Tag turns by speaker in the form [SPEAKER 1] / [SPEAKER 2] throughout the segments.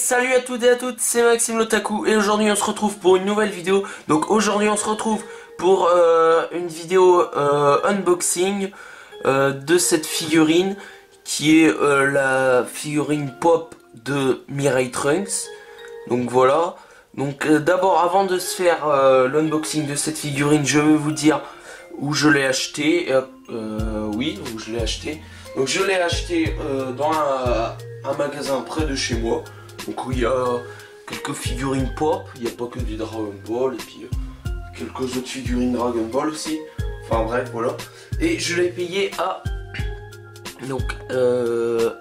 [SPEAKER 1] salut à toutes et à toutes, c'est Maxime l'Otaku et aujourd'hui on se retrouve pour une nouvelle vidéo. Donc aujourd'hui on se retrouve pour une vidéo unboxing de cette figurine qui est la figurine pop de Mirai Trunks. Donc voilà, donc d'abord avant de se faire l'unboxing de cette figurine, je vais vous dire où je l'ai acheté. Oui, où je l'ai acheté. Donc je l'ai acheté dans un magasin près de chez moi. Donc où il y a quelques figurines pop, il n'y a pas que du Dragon Ball, et puis quelques autres figurines Dragon Ball aussi. Enfin bref, voilà. Et je l'ai payé à... Donc, je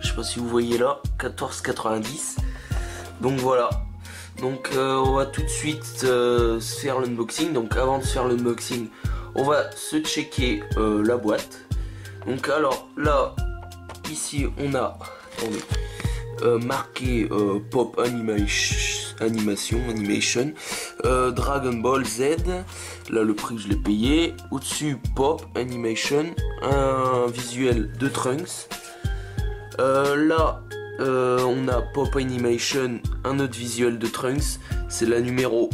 [SPEAKER 1] sais pas si vous voyez là, 14,90. Donc voilà. Donc on va tout de suite se faire l'unboxing. Donc avant de se faire l'unboxing, on va se checker la boîte. Donc alors là, ici on a... Attendez. Marqué Pop Animation Dragon Ball Z. Là le prix je l'ai payé. Au-dessus Pop Animation, un visuel de Trunks. Là on a Pop Animation, un autre visuel de Trunks. C'est la numéro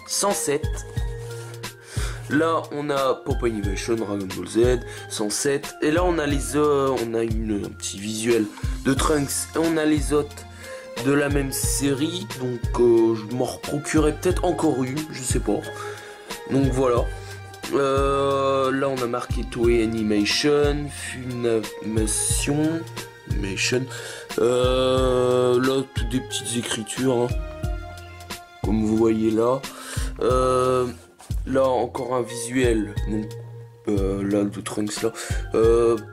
[SPEAKER 1] 107. Là on a Pop Animation Dragon Ball Z 107. Et là on a les on a un petit visuel de Trunks et on a les autres de la même série. Donc je m'en reprocurerai peut-être encore une, je sais pas. Donc voilà. Là on a marqué Toei Animation, Funimation. Là toutes des petites écritures hein, comme vous voyez là. Là encore un visuel, donc là de Trunks là,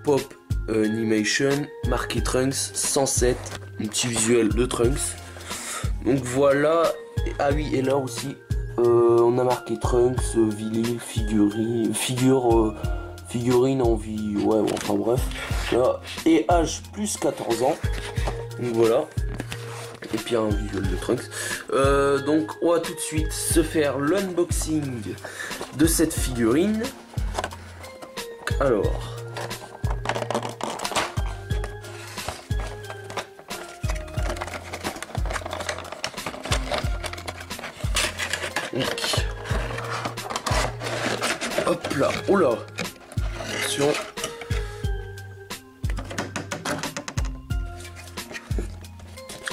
[SPEAKER 1] Pop Animation, marqué Trunks 107, un petit visuel de Trunks. Donc voilà. Ah oui, et là aussi on a marqué Trunks, vinyle, figurine en vie, ouais, enfin bref. Là, et âge plus 14 ans. Donc voilà. Et puis un visuel de Trunks. Donc on va tout de suite se faire l'unboxing de cette figurine. Alors. Donc. Hop là. Oh là. Attention.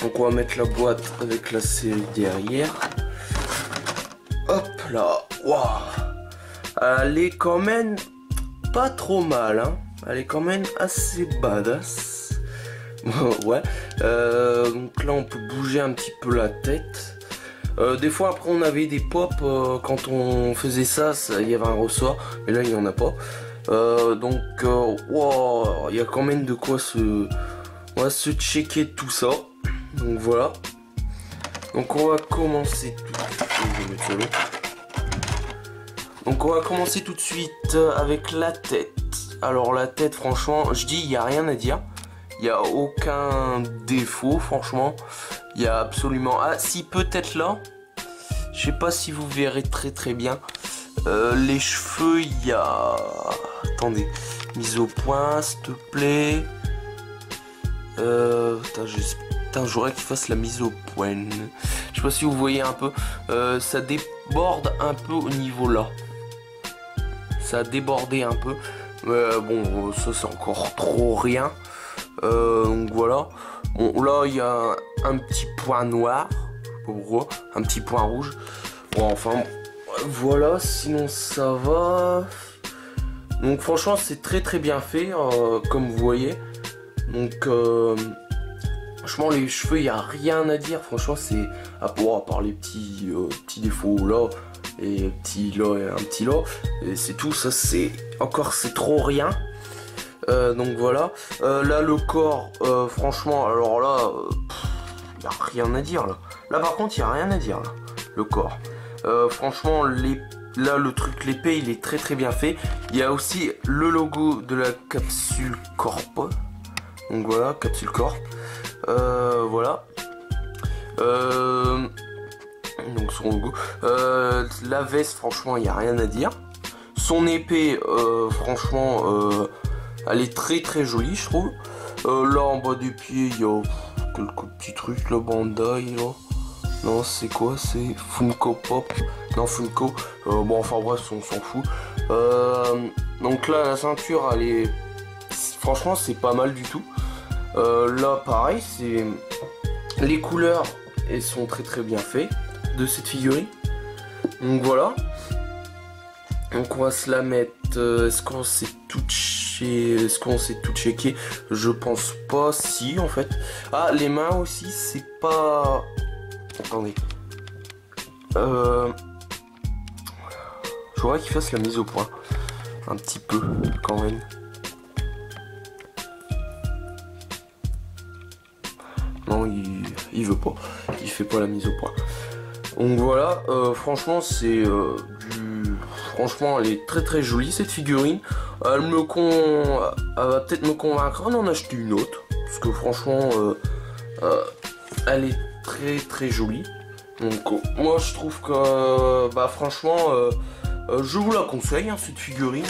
[SPEAKER 1] Donc on va mettre la boîte avec la série derrière. Hop là. Waouh. Elle est quand même pas trop mal hein. Elle est quand même assez badass. Ouais. Donc là on peut bouger un petit peu la tête. Des fois après on avait des pop quand on faisait ça, il y avait un ressort. Mais là il n'y en a pas. Donc wow, il y a quand même de quoi se... On va se checker tout ça. Donc voilà. Donc on va commencer Donc on va commencer tout de suite avec la tête. Alors la tête franchement, je dis il n'y a rien à dire. Il n'y a aucun défaut franchement. Il y a absolument... Ah si, peut-être là. Je sais pas si vous verrez très bien. Les cheveux, il y a... Attendez. Mise au point, s'il te plaît. Putain, j'aurais qu'il fasse la mise au point. Je sais pas si vous voyez un peu. Ça déborde un peu au niveau là. Ça a débordé un peu. Bon, ça c'est encore trop rien. Donc voilà. Bon, là il y a un petit point noir. Je sais pas pourquoi. Un petit point rouge. Bon, enfin, voilà. Sinon ça va. Donc franchement c'est très bien fait. Comme vous voyez. Donc franchement les cheveux il n'y a rien à dire. Franchement c'est à part les petits défauts là. Et un petit là et un petit là. Et c'est tout. Ça c'est encore c'est trop rien. Donc voilà. Là le corps franchement alors là il n'y a rien à dire là. Là par contre il n'y a rien à dire là. Le corps. Franchement là le truc l'épée il est très bien fait. Il y a aussi le logo de la capsule corp. Donc voilà, capsule corp. Voilà. Donc son logo. La veste franchement il n'y a rien à dire. Son épée franchement elle est très jolie je trouve. Là en bas du pied il y a quelques petits trucs, là, Bandai, là. Non, c'est quoi? C'est Funko Pop. Non, Funko. Bon, enfin bref, on s'en fout. Donc là, la ceinture, elle est... Franchement, c'est pas mal du tout. Là, pareil, c'est... Les couleurs, elles sont très bien faites de cette figurine. Donc voilà. Donc on va se la mettre. Est-ce qu'on s'est tout checké? Je pense pas. Si, en fait. Ah, les mains aussi, c'est pas... Attendez. Je voudrais qu'il fasse la mise au point. Un petit peu, quand même. Non, il veut pas. Il fait pas la mise au point. Donc voilà, franchement, c'est Franchement, elle est très jolie, cette figurine. Elle va peut-être me convaincre d'en acheter une autre. Parce que franchement, elle est très jolie. Donc moi, je trouve que, franchement, je vous la conseille, hein, cette figurine.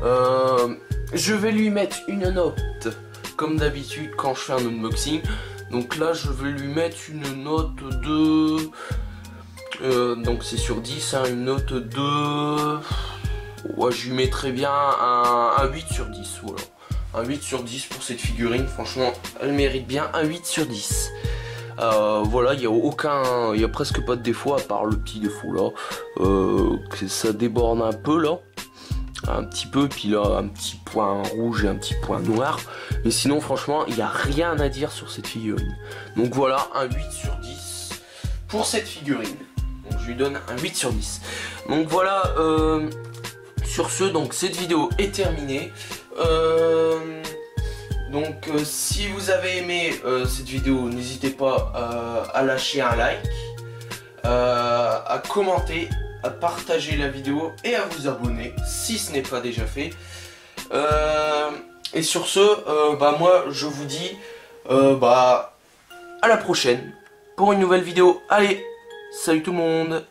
[SPEAKER 1] Je vais lui mettre une note, comme d'habitude, quand je fais un unboxing. Donc là, je vais lui mettre une note de... donc c'est sur 10, hein, une note de... Ouais, je lui mettrais bien un 8 sur 10, voilà. Un 8 sur 10 pour cette figurine, franchement, elle mérite bien un 8 sur 10. Voilà, il y a presque pas de défaut, à part le petit défaut là. Que ça déborde un peu là. Un petit peu, puis là un petit point rouge et un petit point noir, mais sinon franchement il n'y a rien à dire sur cette figurine. Donc voilà, un 8 sur 10 pour cette figurine. Donc je lui donne un 8 sur 10. Donc voilà, sur ce, donc cette vidéo est terminée. Si vous avez aimé cette vidéo, n'hésitez pas à lâcher un like, à commenter, à partager la vidéo et à vous abonner si ce n'est pas déjà fait. Et sur ce, moi je vous dis à la prochaine pour une nouvelle vidéo. Allez, salut tout le monde!